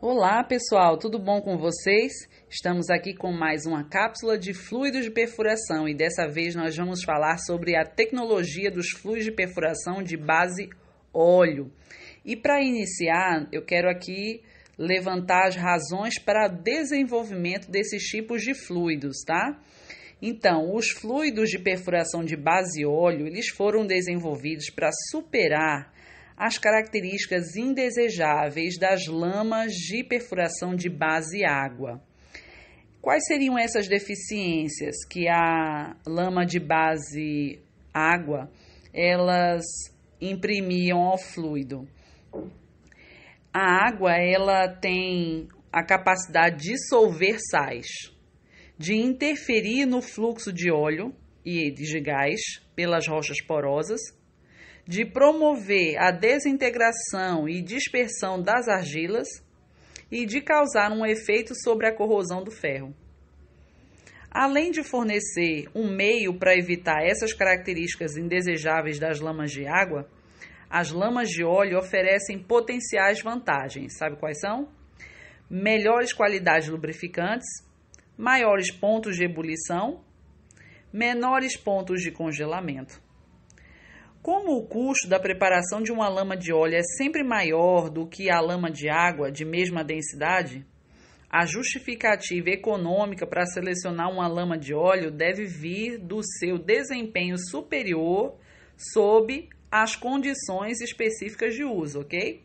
Olá pessoal, tudo bom com vocês? Estamos aqui com mais uma cápsula de fluidos de perfuração e dessa vez nós vamos falar sobre a tecnologia dos fluidos de perfuração de base óleo. E para iniciar, eu quero aqui levantar as razões para o desenvolvimento desses tipos de fluidos, tá? Então, os fluidos de perfuração de base óleo, eles foram desenvolvidos para superar as características indesejáveis das lamas de perfuração de base água. Quais seriam essas deficiências que a lama de base água elas imprimiam ao fluido? A água ela tem a capacidade de dissolver sais, de interferir no fluxo de óleo e de gás pelas rochas porosas, de promover a desintegração e dispersão das argilas e de causar um efeito sobre a corrosão do ferro. Além de fornecer um meio para evitar essas características indesejáveis das lamas de água, as lamas de óleo oferecem potenciais vantagens. Sabe quais são? Melhores qualidades lubrificantes, maiores pontos de ebulição, menores pontos de congelamento. Como o custo da preparação de uma lama de óleo é sempre maior do que a lama de água de mesma densidade, a justificativa econômica para selecionar uma lama de óleo deve vir do seu desempenho superior sob as condições específicas de uso, ok?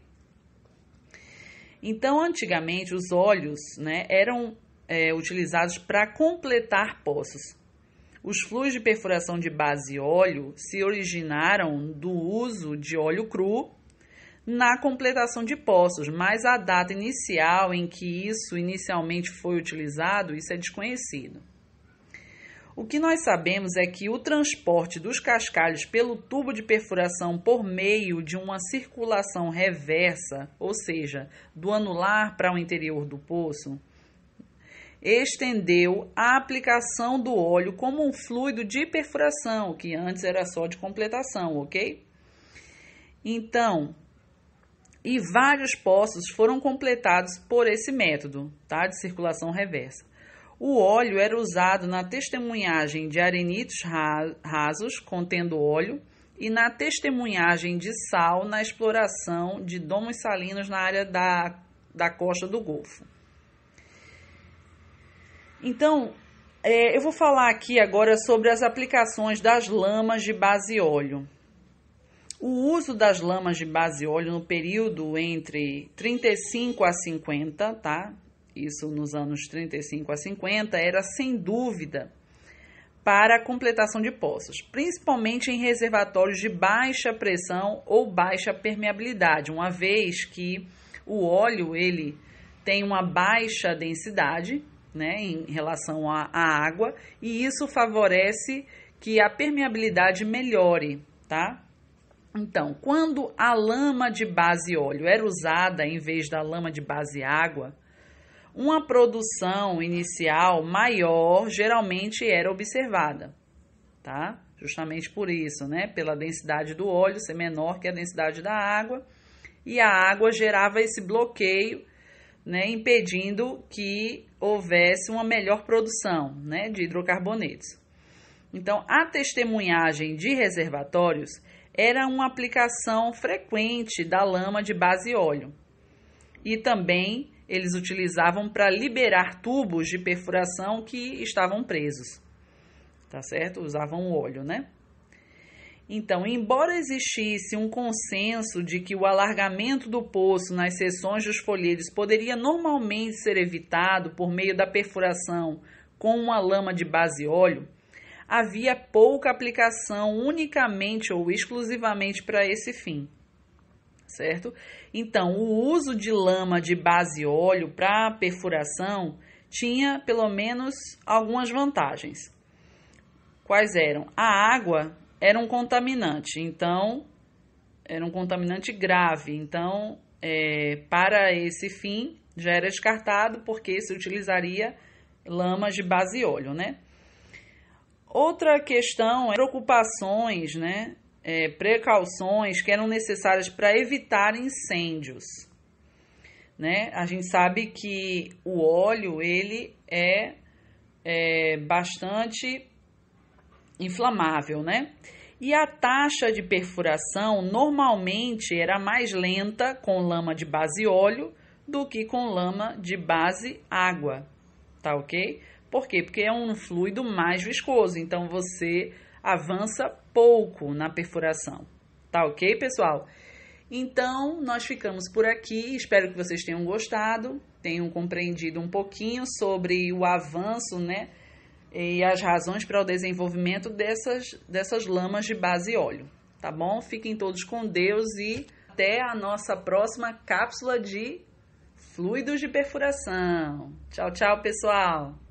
Então, antigamente, os óleos, eram utilizados para completar poços. Os fluidos de perfuração de base óleo se originaram do uso de óleo cru na completação de poços, mas a data inicial em que isso inicialmente foi utilizado, isso é desconhecido. O que nós sabemos é que o transporte dos cascalhos pelo tubo de perfuração por meio de uma circulação reversa, ou seja, do anular para o interior do poço, estendeu a aplicação do óleo como um fluido de perfuração, que antes era só de completação, ok? Então, e vários poços foram completados por esse método, tá? De circulação reversa. O óleo era usado na testemunhagem de arenitos rasos contendo óleo e na testemunhagem de sal na exploração de domos salinos na área da costa do Golfo. Então, eu vou falar aqui agora sobre as aplicações das lamas de base óleo. O uso das lamas de base óleo no período entre 35 a 50, tá? Isso nos anos 35 a 50, era sem dúvida para a completação de poços, principalmente em reservatórios de baixa pressão ou baixa permeabilidade, uma vez que o óleo ele tem uma baixa densidade, em relação à água, e isso favorece que a permeabilidade melhore, tá? Então, quando a lama de base óleo era usada em vez da lama de base água, uma produção inicial maior geralmente era observada, tá? Justamente por isso, pela densidade do óleo ser menor que a densidade da água, e a água gerava esse bloqueio, impedindo que houvesse uma melhor produção, de hidrocarbonetos. Então, a testemunhagem de reservatórios era uma aplicação frequente da lama de base óleo. E também eles utilizavam para liberar tubos de perfuração que estavam presos, tá certo? Usavam o óleo, Então, embora existisse um consenso de que o alargamento do poço nas seções dos folhetos poderia normalmente ser evitado por meio da perfuração com uma lama de base óleo, havia pouca aplicação unicamente ou exclusivamente para esse fim, certo? Então, o uso de lama de base óleo para perfuração tinha pelo menos algumas vantagens. Quais eram? A água era um contaminante, então, era um contaminante grave. Então, para esse fim, já era descartado porque se utilizaria lamas de base óleo, Outra questão é preocupações, precauções que eram necessárias para evitar incêndios. né? A gente sabe que o óleo, ele é bastante inflamável, né? E a taxa de perfuração normalmente era mais lenta com lama de base óleo do que com lama de base água, tá ok? Por quê? Porque é um fluido mais viscoso, então você avança pouco na perfuração, tá ok, pessoal? Então, nós ficamos por aqui, espero que vocês tenham gostado, tenham compreendido um pouquinho sobre o avanço, né? E as razões para o desenvolvimento dessas lamas de base óleo, tá bom? Fiquem todos com Deus e até a nossa próxima cápsula de fluidos de perfuração. Tchau, tchau, pessoal!